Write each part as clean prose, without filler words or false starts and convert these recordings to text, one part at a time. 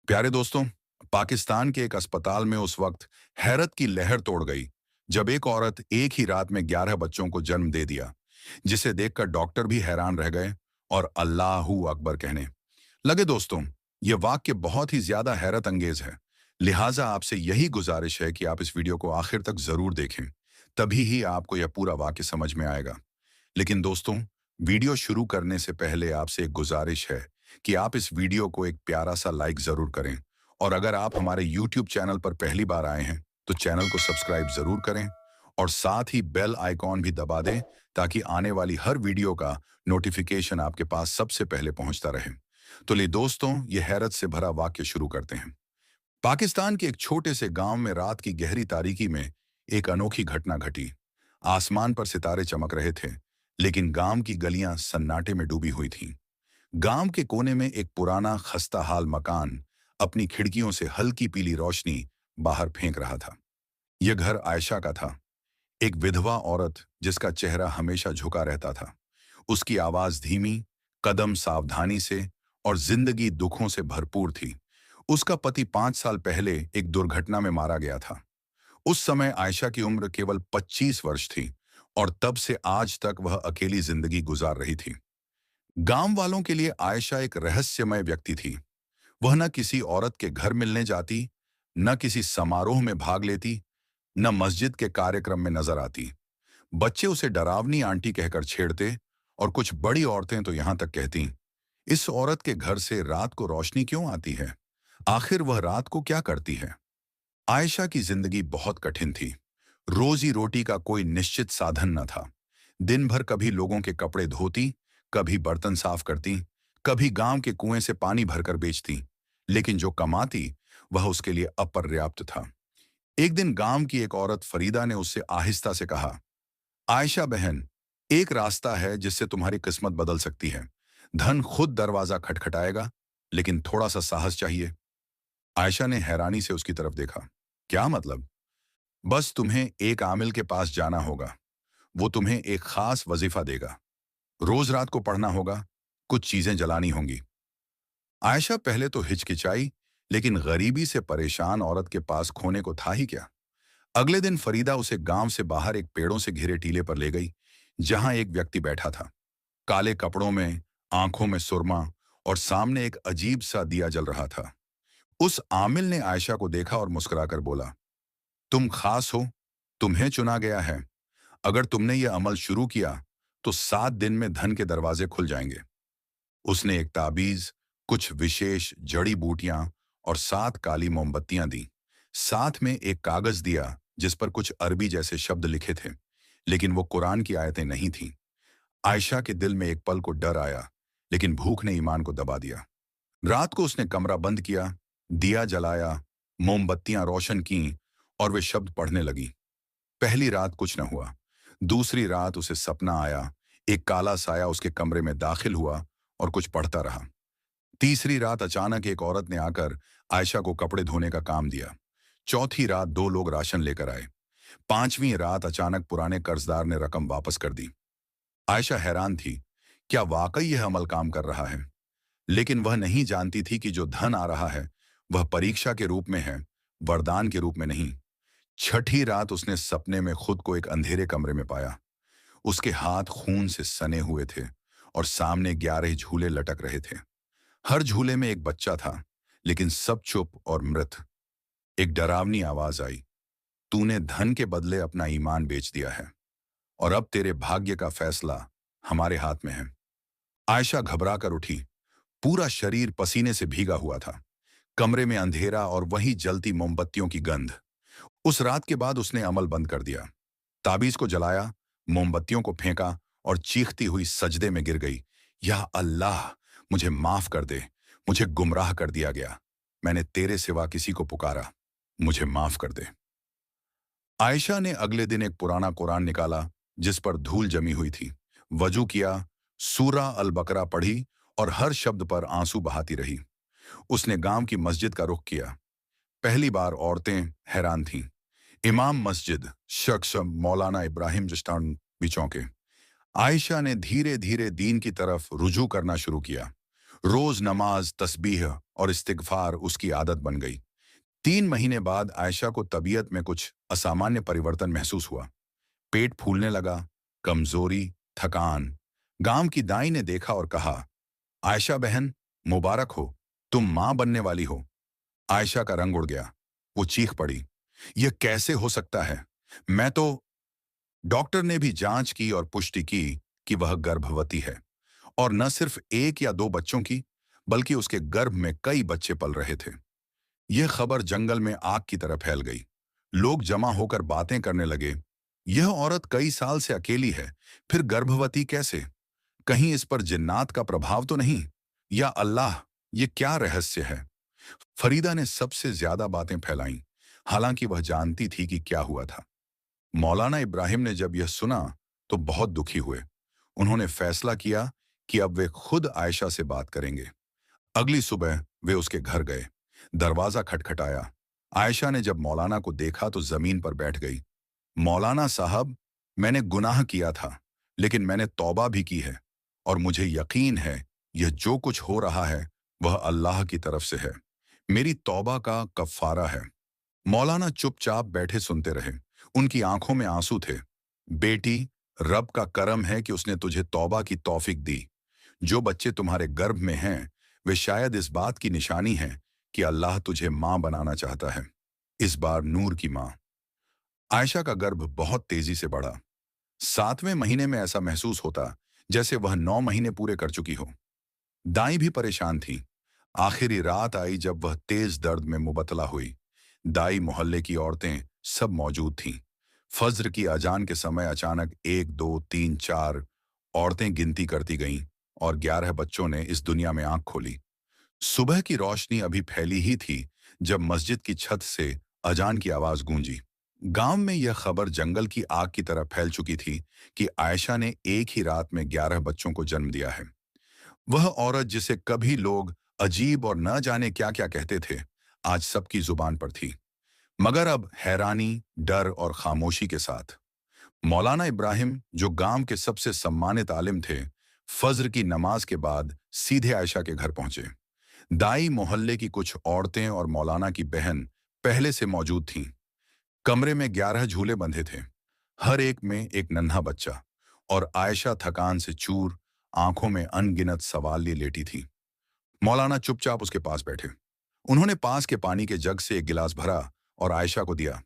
प्यारे दोस्तों, पाकिस्तान के एक अस्पताल में उस वक्त हैरत की लहर तोड़ गई जब एक औरत एक ही रात में 11 बच्चों को जन्म दे दिया, जिसे देखकर डॉक्टर भी हैरान रह गए और अल्लाहू अकबर कहने लगे। दोस्तों, ये वाक्य बहुत ही ज्यादा हैरत अंगेज है, लिहाजा आपसे यही गुजारिश है कि आप इस वीडियो को आखिर तक जरूर देखें, तभी ही आपको यह पूरा वाक्य समझ में आएगा। लेकिन दोस्तों, वीडियो शुरू करने से पहले आपसे एक गुजारिश है कि आप इस वीडियो को एक प्यारा सा लाइक जरूर करें, और अगर आप हमारे YouTube चैनल पर पहली बार आए हैं तो चैनल को सब्सक्राइब जरूर करें और साथ ही बेल आइकॉन भी दबा दें ताकि आने वाली हर वीडियो का नोटिफिकेशन आपके पास सबसे पहले पहुंचता रहे। तो ले दोस्तों, ये हैरत से भरा वाक्य शुरू करते हैं। पाकिस्तान के एक छोटे से गांव में रात की गहरी तारीकी में एक अनोखी घटना घटी। आसमान पर सितारे चमक रहे थे, लेकिन गांव की गलियां सन्नाटे में डूबी हुई थीं। गांव के कोने में एक पुराना खस्ता हाल मकान अपनी खिड़कियों से हल्की पीली रोशनी बाहर फेंक रहा था। यह घर आयशा का था, एक विधवा औरत जिसका चेहरा हमेशा झुका रहता था। उसकी आवाज धीमी, कदम सावधानी से और जिंदगी दुखों से भरपूर थी। उसका पति 5 साल पहले एक दुर्घटना में मारा गया था। उस समय आयशा की उम्र केवल 25 वर्ष थी और तब से आज तक वह अकेली जिंदगी गुजार रही थी। गांव वालों के लिए आयशा एक रहस्यमय व्यक्ति थी। वह न किसी औरत के घर मिलने जाती, न किसी समारोह में भाग लेती, न मस्जिद के कार्यक्रम में नजर आती। बच्चे उसे डरावनी आंटी कहकर छेड़ते और कुछ बड़ी औरतें तो यहां तक कहती, इस औरत के घर से रात को रोशनी क्यों आती है? आखिर वह रात को क्या करती है? आयशा की जिंदगी बहुत कठिन थी। रोजी रोटी का कोई निश्चित साधन न था। दिन भर कभी लोगों के कपड़े धोती, कभी बर्तन साफ करती, कभी गांव के कुएं से पानी भरकर बेचती, लेकिन जो कमाती वह उसके लिए अपर्याप्त था। एक दिन गांव की एक औरत फरीदा ने उससे आहिस्ता से कहा, आयशा बहन, एक रास्ता है जिससे तुम्हारी किस्मत बदल सकती है। धन खुद दरवाजा खटखटाएगा, लेकिन थोड़ा सा साहस चाहिए। आयशा ने हैरानी से उसकी तरफ देखा। क्या मतलब? बस तुम्हें एक आमिल के पास जाना होगा। वो तुम्हें एक खास वजीफा देगा। रोज रात को पढ़ना होगा, कुछ चीजें जलानी होंगी। आयशा पहले तो हिचकिचाई, लेकिन गरीबी से परेशान औरत के पास खोने को था ही क्या। अगले दिन फरीदा उसे गांव से बाहर एक पेड़ों से घिरे टीले पर ले गई, जहां एक व्यक्ति बैठा था, काले कपड़ों में, आंखों में सुरमा, और सामने एक अजीब सा दिया जल रहा था। उस आमिल ने आयशा को देखा और मुस्कुराकर बोला, तुम खास हो, तुम्हें चुना गया है। अगर तुमने यह अमल शुरू किया तो 7 दिन में धन के दरवाजे खुल जाएंगे। उसने एक ताबीज, कुछ विशेष जड़ी बूटियां और 7 काली मोमबत्तियां दी। साथ में एक कागज दिया जिस पर कुछ अरबी जैसे शब्द लिखे थे, लेकिन वो कुरान की आयतें नहीं थीं। आयशा के दिल में एक पल को डर आया, लेकिन भूख ने ईमान को दबा दिया। रात को उसने कमरा बंद किया, दिया जलाया, मोमबत्तियां रोशन की और वे शब्द पढ़ने लगी। पहली रात कुछ न हुआ। दूसरी रात उसे सपना आया, एक काला साया उसके कमरे में दाखिल हुआ और कुछ पढ़ता रहा। तीसरी रात अचानक एक औरत ने आकर आयशा को कपड़े धोने का काम दिया। चौथी रात 2 लोग राशन लेकर आए। पांचवीं रात अचानक पुराने कर्जदार ने रकम वापस कर दी। आयशा हैरान थी, क्या वाकई यह अमल काम कर रहा है? लेकिन वह नहीं जानती थी कि जो धन आ रहा है वह परीक्षा के रूप में है, वरदान के रूप में नहीं। छठी रात उसने सपने में खुद को एक अंधेरे कमरे में पाया। उसके हाथ खून से सने हुए थे और सामने 11 झूले लटक रहे थे। हर झूले में एक बच्चा था, लेकिन सब चुप और मृत। एक डरावनी आवाज आई, तूने धन के बदले अपना ईमान बेच दिया है और अब तेरे भाग्य का फैसला हमारे हाथ में है। आयशा घबरा कर उठी। पूरा शरीर पसीने से भीगा हुआ था। कमरे में अंधेरा और वही जलती मोमबत्तियों की गंध। उस रात के बाद उसने अमल बंद कर दिया। ताबीज को जलाया, मोमबत्तियों को फेंका और चीखती हुई सजदे में गिर गई। या अल्लाह, मुझे माफ कर दे, मुझे गुमराह कर दिया गया। मैंने तेरे सिवा किसी को पुकारा, मुझे माफ कर दे। आयशा ने अगले दिन एक पुराना कुरान निकाला जिस पर धूल जमी हुई थी। वजू किया, सूरा अल बकरा पढ़ी और हर शब्द पर आंसू बहाती रही। उसने गांव की मस्जिद का रुख किया। पहली बार औरतें हैरान थीं। इमाम मस्जिद शख्स मौलाना इब्राहिम जस्टान भी चौंके। आयशा ने धीरे धीरे दीन की तरफ रुजू करना शुरू किया। रोज नमाज, तस्बीह और इस्तिगफार उसकी आदत बन गई। 3 महीने बाद आयशा को तबीयत में कुछ असामान्य परिवर्तन महसूस हुआ। पेट फूलने लगा, कमजोरी, थकान। गांव की दाई ने देखा और कहा, आयशा बहन, मुबारक हो, तुम मां बनने वाली हो। आयशा का रंग उड़ गया। वो चीख पड़ी, यह कैसे हो सकता है? मैं तो। डॉक्टर ने भी जांच की और पुष्टि की कि वह गर्भवती है, और न सिर्फ एक या दो बच्चों की, बल्कि उसके गर्भ में कई बच्चे पल रहे थे। यह खबर जंगल में आग की तरह फैल गई। लोग जमा होकर बातें करने लगे, यह औरत कई साल से अकेली है, फिर गर्भवती कैसे? कहीं इस पर जिन्नात का प्रभाव तो नहीं? या अल्लाह, ये क्या रहस्य है? फरीदा ने सबसे ज्यादा बातें फैलाईं, हालांकि वह जानती थी कि क्या हुआ था। मौलाना इब्राहिम ने जब यह सुना तो बहुत दुखी हुए। उन्होंने फैसला किया कि अब वे खुद आयशा से बात करेंगे। अगली सुबह वे उसके घर गए। दरवाजा खटखटाया। आयशा ने जब मौलाना को देखा तो जमीन पर बैठ गई। मौलाना साहब, मैंने गुनाह किया था, लेकिन मैंने तौबा भी की है, और मुझे यकीन है यह जो कुछ हो रहा है वह अल्लाह की तरफ से है। मेरी तौबा का कफ़ारा है। मौलाना चुपचाप बैठे सुनते रहे। उनकी आंखों में आंसू थे। बेटी, रब का करम है कि उसने तुझे तौबा की तौफीक दी। जो बच्चे तुम्हारे गर्भ में हैं, वे शायद इस बात की निशानी है कि अल्लाह तुझे मां बनाना चाहता है। इस बार नूर की मां। आयशा का गर्भ बहुत तेजी से बढ़ा। 7वें महीने में ऐसा महसूस होता जैसे वह 9 महीने पूरे कर चुकी हो। दाई भी परेशान थी। आखिरी रात आई जब वह तेज दर्द में मुबतला हुई। दाई, मोहल्ले की औरतें सब मौजूद थीं। फज्र की अजान के समय अचानक 1, 2, 3, 4 औरतें गिनती करती गईं, और 11 बच्चों ने इस दुनिया में आंख खोली। सुबह की रोशनी अभी फैली ही थी जब मस्जिद की छत से अजान की आवाज गूंजी। गांव में यह खबर जंगल की आग की तरह फैल चुकी थी कि आयशा ने एक ही रात में 11 बच्चों को जन्म दिया है। वह औरत जिसे कभी लोग अजीब और न जाने क्या क्या कहते थे, आज सबकी जुबान पर थी, मगर अब हैरानी, डर और खामोशी के साथ। मौलाना इब्राहिम, जो गांव के सबसे सम्मानित आलिम थे, फज्र की नमाज के बाद सीधे आयशा के घर पहुंचे। दाई, मोहल्ले की कुछ औरतें और मौलाना की बहन पहले से मौजूद थीं। कमरे में 11 झूले बंधे थे, हर एक में एक नन्हा बच्चा, और आयशा थकान से चूर, आंखों में अनगिनत सवाल लिए लेटी थी। मौलाना चुपचाप उसके पास बैठे। उन्होंने पास के पानी के जग से एक गिलास भरा और आयशा को दिया।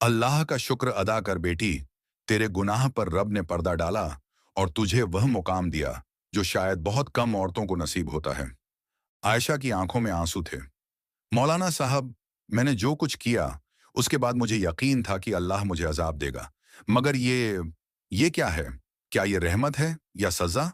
अल्लाह का शुक्र अदा कर बेटी, तेरे गुनाह पर रब ने पर्दा डाला और तुझे वह मुकाम दिया जो शायद बहुत कम औरतों को नसीब होता है। आयशा की आंखों में आंसू थे। मौलाना साहब, मैंने जो कुछ किया उसके बाद मुझे यकीन था कि अल्लाह मुझे अजाब देगा, मगर ये क्या है? क्या ये रहमत है या सजा?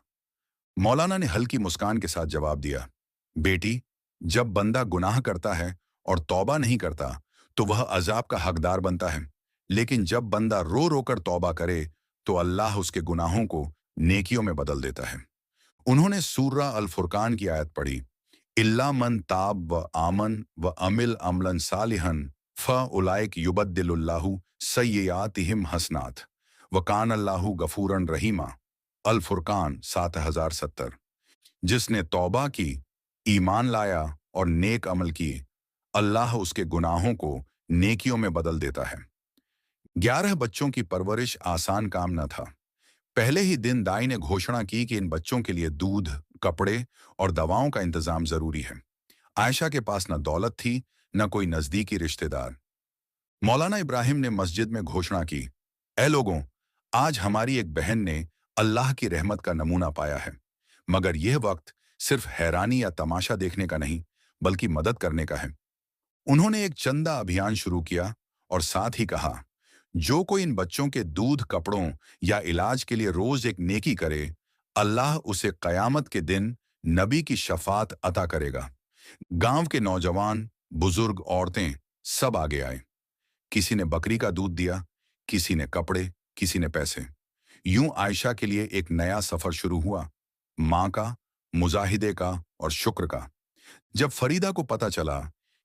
मौलाना ने हल्की मुस्कान के साथ जवाब दिया, बेटी, जब बंदा गुनाह करता है और तौबा नहीं करता तो वह अजाब का हकदार बनता है, लेकिन जब बंदा रो रो कर तौबा करे तो अल्लाह उसके गुनाहों को नेकियों में बदल देता है। उन्होंने सूरा अल फुरकान की आयत पढ़ी, इल्ला मन ताब व आमन व अमिल अमलन सालिहन फ उलाइक युबद्दिलुल्लाहु सय्यिआतिहिम हसनात व कान अल्लाहु गफूरन रहीमा। अल फुरकान 7070। जिसने तौबा की, ईमान लाया और नेक अमल किए, अल्लाह उसके गुनाहों को नेकियों में बदल देता है। 11 बच्चों की परवरिश आसान काम न था। पहले ही दिन दाई ने घोषणा की कि इन बच्चों के लिए दूध, कपड़े और दवाओं का इंतजाम जरूरी है। आयशा के पास न दौलत थी, न कोई नजदीकी रिश्तेदार। मौलाना इब्राहिम ने मस्जिद में घोषणा की, ऐ लोगों, आज हमारी एक बहन ने अल्लाह की रहमत का नमूना पाया है, मगर यह वक्त सिर्फ हैरानी या तमाशा देखने का नहीं, बल्कि मदद करने का है। उन्होंने एक चंदा अभियान शुरू किया और साथ ही कहा, जो कोई इन बच्चों के दूध, कपड़ों या इलाज के लिए रोज एक नेकी करे, अल्लाह उसे कयामत के दिन नबी की शफात अता करेगा। गांव के नौजवान, बुजुर्ग, औरतें सब आगे आए। किसी ने बकरी का दूध दिया, किसी ने कपड़े, किसी ने पैसे। यूं आयशा के लिए एक नया सफर शुरू हुआ, मां का, मुजाहिदे का और शुक्र का। जब फरीदा को पता चला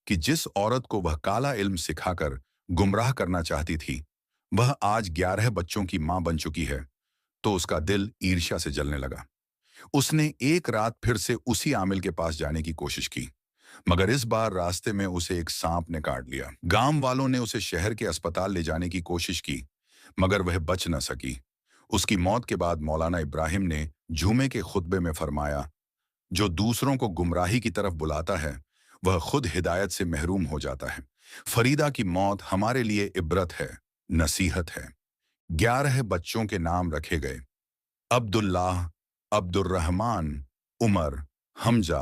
कि जिस औरत को वह काला इल्म सिखाकर गुमराह करना चाहती थी, वह आज 11 बच्चों की मां बन चुकी है, तो उसका दिल ईर्ष्या से जलने लगा। उसने एक रात फिर से उसी आमिल के पास जाने की कोशिश की, मगर इस बार रास्ते में उसे एक सांप ने काट लिया। गांव वालों ने उसे शहर के अस्पताल ले जाने की कोशिश की, मगर वह बच न सकी। उसकी मौत के बाद मौलाना इब्राहिम ने जुमे के खुतबे में फरमाया, जो दूसरों को गुमराही की तरफ बुलाता है, वह खुद हिदायत से महरूम हो जाता है। फरीदा की मौत हमारे लिए इबरत है, नसीहत है। 11 बच्चों के नाम रखे गए: अब्दुल्लाह, अब्दुर्रहमान, उमर, हमजा,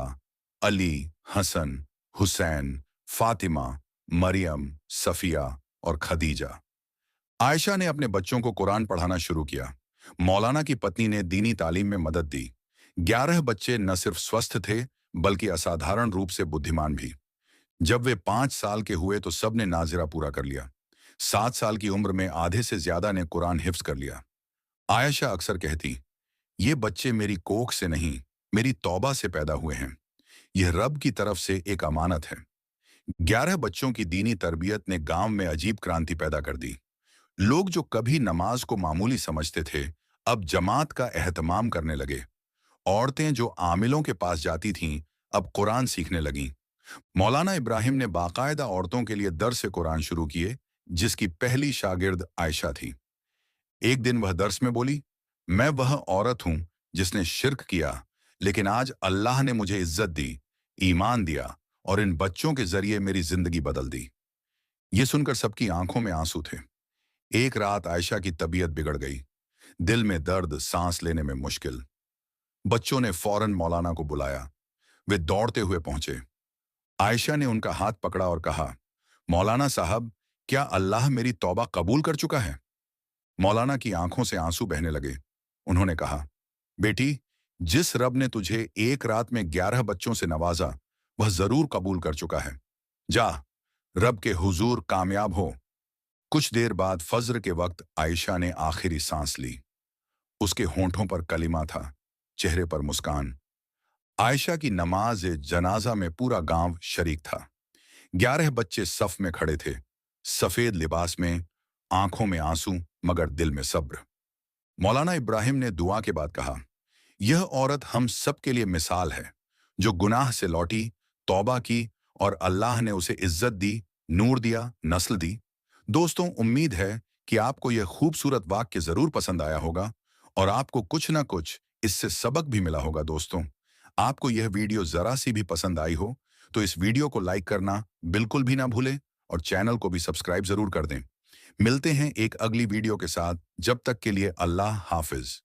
अली, हसन, हुसैन, फातिमा, मरियम, सफिया और खदीजा। आयशा ने अपने बच्चों को कुरान पढ़ाना शुरू किया। मौलाना की पत्नी ने दीनी तालीम में मदद दी। 11 बच्चे न सिर्फ स्वस्थ थे, बल्कि असाधारण रूप से बुद्धिमान भी। जब वे 5 साल के हुए तो सबने नाजिरा पूरा कर लिया। 7 साल की उम्र में आधे से ज्यादा ने कुरान हिफ्ज कर लिया। आयशा अक्सर कहती, ये बच्चे मेरी कोख से नहीं, मेरी तौबा से पैदा हुए हैं। यह रब की तरफ से एक अमानत है। 11 बच्चों की दीनी तरबियत ने गांव में अजीब क्रांति पैदा कर दी। लोग जो कभी नमाज को मामूली समझते थे, अब जमात का एहतमाम करने लगे। औरतें जो आमिलों के पास जाती थीं, अब कुरान सीखने लगीं। मौलाना इब्राहिम ने बाकायदा औरतों के लिए दर्स कुरान शुरू किए, जिसकी पहली शागिर्द आयशा थी। एक दिन वह दर्स में बोली, मैं वह औरत हूं जिसने शिर्क किया, लेकिन आज अल्लाह ने मुझे इज्जत दी, ईमान दिया और इन बच्चों के जरिए मेरी जिंदगी बदल दी। ये सुनकर सबकी आंखों में आंसू थे। एक रात आयशा की तबीयत बिगड़ गई, दिल में दर्द, सांस लेने में मुश्किल। बच्चों ने फौरन मौलाना को बुलाया। वे दौड़ते हुए पहुंचे। आयशा ने उनका हाथ पकड़ा और कहा, मौलाना साहब, क्या अल्लाह मेरी तौबा कबूल कर चुका है? मौलाना की आंखों से आंसू बहने लगे। उन्होंने कहा, बेटी, जिस रब ने तुझे एक रात में 11 बच्चों से नवाजा, वह जरूर कबूल कर चुका है। जा, रब के हुजूर कामयाब हो। कुछ देर बाद फज्र के वक्त आयशा ने आखिरी सांस ली। उसके होंठों पर कलिमा था, चेहरे पर मुस्कान। आयशा की नमाज जनाजा में पूरा गांव शरीक था। 11 बच्चे सफ में खड़े थे, सफेद लिबास में, आंखों में आंसू मगर दिल में सब्र। मौलाना इब्राहिम ने दुआ के बाद कहा, यह औरत हम सब के लिए मिसाल है, जो गुनाह से लौटी, तौबा की और अल्लाह ने उसे इज्जत दी, नूर दिया, नस्ल दी। दोस्तों, उम्मीद है कि आपको यह खूबसूरत वाक्य जरूर पसंद आया होगा और आपको कुछ ना कुछ इससे सबक भी मिला होगा। दोस्तों, आपको यह वीडियो जरा सी भी पसंद आई हो तो इस वीडियो को लाइक करना बिल्कुल भी ना भूलें और चैनल को भी सब्सक्राइब जरूर कर दें। मिलते हैं एक अगली वीडियो के साथ। जब तक के लिए अल्लाह हाफिज।